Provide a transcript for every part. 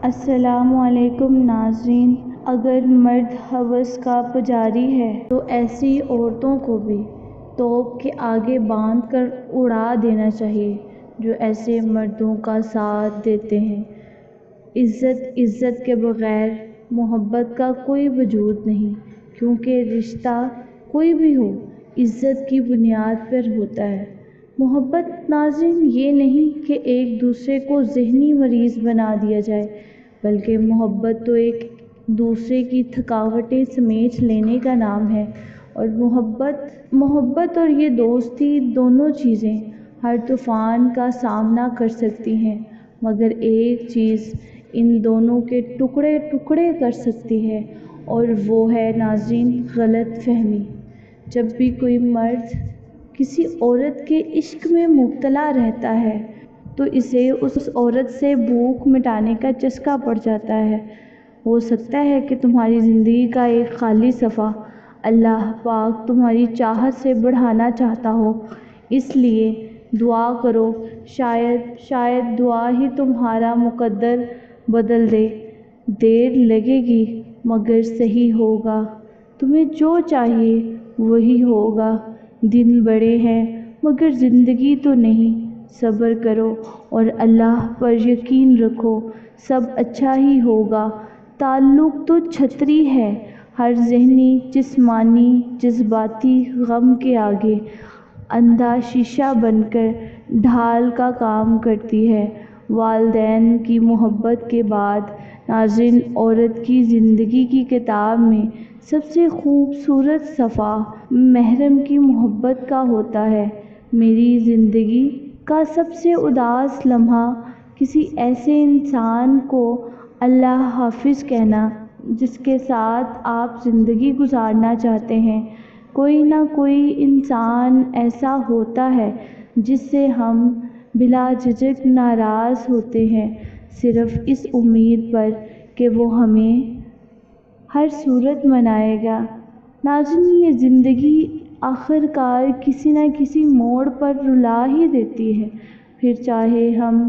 السلام علیکم ناظرین، اگر مرد ہوس کا پجاری ہے تو ایسی عورتوں کو بھی توپ کے آگے باندھ کر اڑا دینا چاہیے جو ایسے مردوں کا ساتھ دیتے ہیں۔ عزت کے بغیر محبت کا کوئی وجود نہیں، کیونکہ رشتہ کوئی بھی ہو عزت کی بنیاد پر ہوتا ہے۔ محبت ناظرین یہ نہیں کہ ایک دوسرے کو ذہنی مریض بنا دیا جائے، بلکہ محبت تو ایک دوسرے کی تھکاوٹیں سمیٹ لینے کا نام ہے۔ اور محبت اور یہ دوستی دونوں چیزیں ہر طوفان کا سامنا کر سکتی ہیں، مگر ایک چیز ان دونوں کے ٹکڑے ٹکڑے کر سکتی ہے، اور وہ ہے ناظرین غلط فہمی۔ جب بھی کوئی مرد کسی عورت کے عشق میں مبتلا رہتا ہے تو اسے اس عورت سے بھوک مٹانے کا چسکا پڑ جاتا ہے۔ ہو سکتا ہے کہ تمہاری زندگی کا ایک خالی صفحہ اللہ پاک تمہاری چاہت سے بڑھانا چاہتا ہو، اس لیے دعا کرو، شاید دعا ہی تمہارا مقدر بدل دے۔ دیر لگے گی مگر صحیح ہوگا، تمہیں جو چاہیے وہی ہوگا۔ دن بڑے ہیں مگر زندگی تو نہیں، صبر کرو اور اللہ پر یقین رکھو، سب اچھا ہی ہوگا۔ تعلق تو چھتری ہے ہر ذہنی، جسمانی، جذباتی غم کے آگے، اندھا شیشہ بن کر ڈھال کا کام کرتی ہے۔ والدین کی محبت کے بعد ناظرین عورت کی زندگی کی کتاب میں سب سے خوبصورت صفحہ محرم کی محبت کا ہوتا ہے۔ میری زندگی کا سب سے اداس لمحہ کسی ایسے انسان کو اللہ حافظ کہنا جس کے ساتھ آپ زندگی گزارنا چاہتے ہیں۔ کوئی نہ کوئی انسان ایسا ہوتا ہے جس سے ہم بلا جھجک ناراض ہوتے ہیں، صرف اس امید پر کہ وہ ہمیں ہر صورت منائے گا۔ ناظرین یہ زندگی آخر کار کسی نہ کسی موڑ پر رلا ہی دیتی ہے، پھر چاہے ہم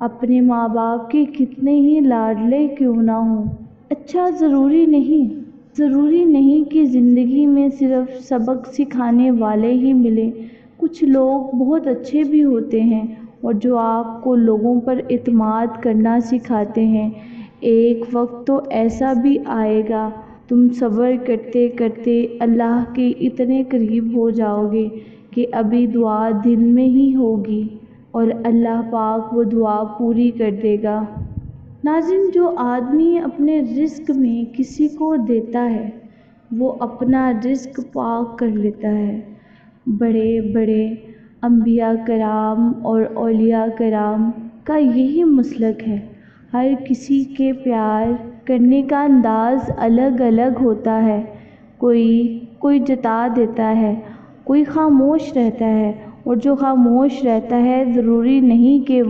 اپنے ماں باپ کے کتنے ہی لاڈلے کیوں نہ ہوں۔ اچھا ضروری نہیں کہ زندگی میں صرف سبق سکھانے والے ہی ملیں، کچھ لوگ بہت اچھے بھی ہوتے ہیں اور جو آپ کو لوگوں پر اعتماد کرنا سکھاتے ہیں۔ ایک وقت تو ایسا بھی آئے گا تم صبر کرتے کرتے اللہ کے اتنے قریب ہو جاؤ گے کہ ابھی دعا دل میں ہی ہوگی اور اللہ پاک وہ دعا پوری کر دے گا۔ ناظرین جو آدمی اپنے رزق میں کسی کو دیتا ہے وہ اپنا رزق پاک کر لیتا ہے۔ بڑے بڑے انبیاء کرام اور اولیاء کرام کا یہی مسلک ہے۔ ہر کسی کے پیار کرنے کا انداز الگ الگ ہوتا ہے، کوئی جتا دیتا ہے، کوئی خاموش رہتا ہے، اور جو خاموش رہتا ہے ضروری نہیں کہ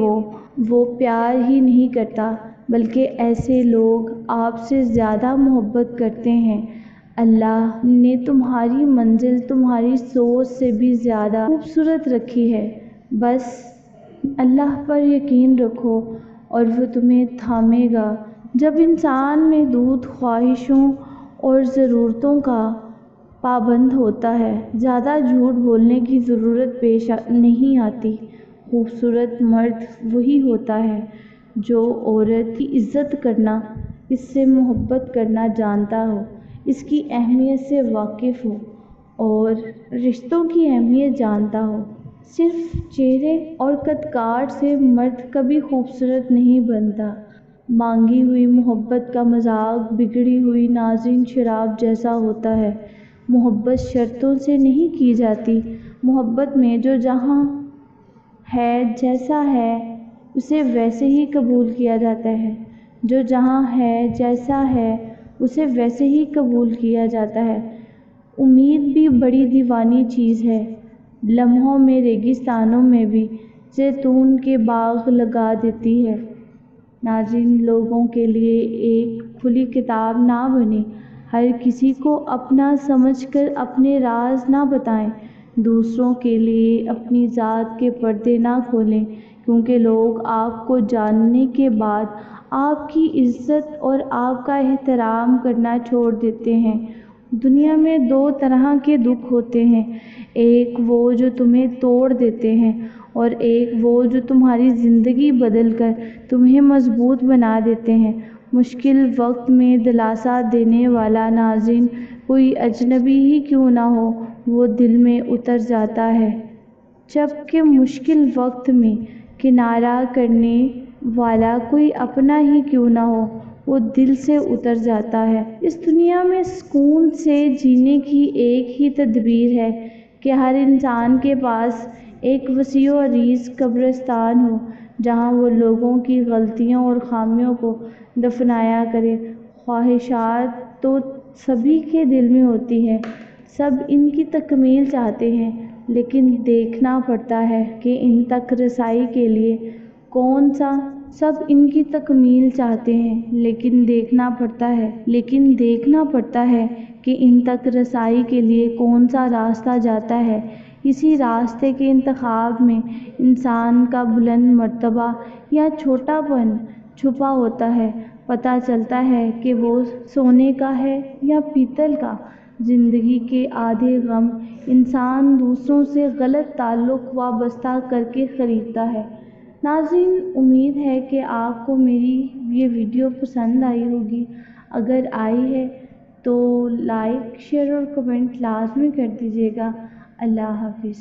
وہ پیار ہی نہیں کرتا، بلکہ ایسے لوگ آپ سے زیادہ محبت کرتے ہیں۔ اللہ نے تمہاری منزل تمہاری سوچ سے بھی زیادہ خوبصورت رکھی ہے، بس اللہ پر یقین رکھو اور وہ تمہیں تھامے گا۔ جب انسان محدود خواہشوں اور ضرورتوں کا پابند ہوتا ہے، زیادہ جھوٹ بولنے کی ضرورت پیش نہیں آتی۔ خوبصورت مرد وہی ہوتا ہے جو عورت کی عزت کرنا، اس سے محبت کرنا جانتا ہو، اس کی اہمیت سے واقف ہو اور رشتوں کی اہمیت جانتا ہو۔ صرف چہرے اور قد کاٹ سے مرد کبھی خوبصورت نہیں بنتا۔ مانگی ہوئی محبت کا مذاق بگڑی ہوئی ناظرین شراب جیسا ہوتا ہے۔ محبت شرطوں سے نہیں کی جاتی، محبت میں جو جہاں ہے جیسا ہے اسے ویسے ہی قبول کیا جاتا ہے، جو جہاں ہے جیسا ہے اسے ویسے ہی قبول کیا جاتا ہے۔ امید بھی بڑی دیوانی چیز ہے، لمحوں میں ریگستانوں میں بھی زیتون کے باغ لگا دیتی ہے۔ ناظرین لوگوں کے لیے ایک کھلی کتاب نہ بنیں، ہر کسی کو اپنا سمجھ کر اپنے راز نہ بتائیں، دوسروں کے لیے اپنی ذات کے پردے نہ کھولیں، کیونکہ لوگ آپ کو جاننے کے بعد آپ کی عزت اور آپ کا احترام کرنا چھوڑ دیتے ہیں۔ دنیا میں دو طرح کے دکھ ہوتے ہیں، ایک وہ جو تمہیں توڑ دیتے ہیں اور ایک وہ جو تمہاری زندگی بدل کر تمہیں مضبوط بنا دیتے ہیں۔ مشکل وقت میں دلاسا دینے والا ناظرین کوئی اجنبی ہی کیوں نہ ہو، وہ دل میں اتر جاتا ہے، جبکہ مشکل وقت میں کنارہ کرنے والا کوئی اپنا ہی کیوں نہ ہو، وہ دل سے اتر جاتا ہے۔ اس دنیا میں سکون سے جینے کی ایک ہی تدبیر ہے کہ ہر انسان کے پاس ایک وسیع و عریض قبرستان ہو، جہاں وہ لوگوں کی غلطیوں اور خامیوں کو دفنایا کرے۔ خواہشات تو سبھی کے دل میں ہوتی ہیں، سب ان کی تکمیل چاہتے ہیں، لیکن دیکھنا پڑتا ہے کہ ان تک رسائی کے لیے کون سا سب ان کی تکمیل چاہتے ہیں، لیکن دیکھنا پڑتا ہے کہ ان تک رسائی کے لیے کون سا راستہ جاتا ہے۔ اسی راستے کے انتخاب میں انسان کا بلند مرتبہ یا چھوٹا پن چھپا ہوتا ہے، پتہ چلتا ہے کہ وہ سونے کا ہے یا پیتل کا۔ زندگی کے آدھے غم انسان دوسروں سے غلط تعلق وابستہ کر کے خریدتا ہے۔ ناظرین، امید ہے کہ آپ کو میری یہ ویڈیو پسند آئی ہوگی۔ اگر آئی ہے تو لائک، شیئر اور کمنٹ لازمی کر دیجیے گا۔ اللہ حافظ۔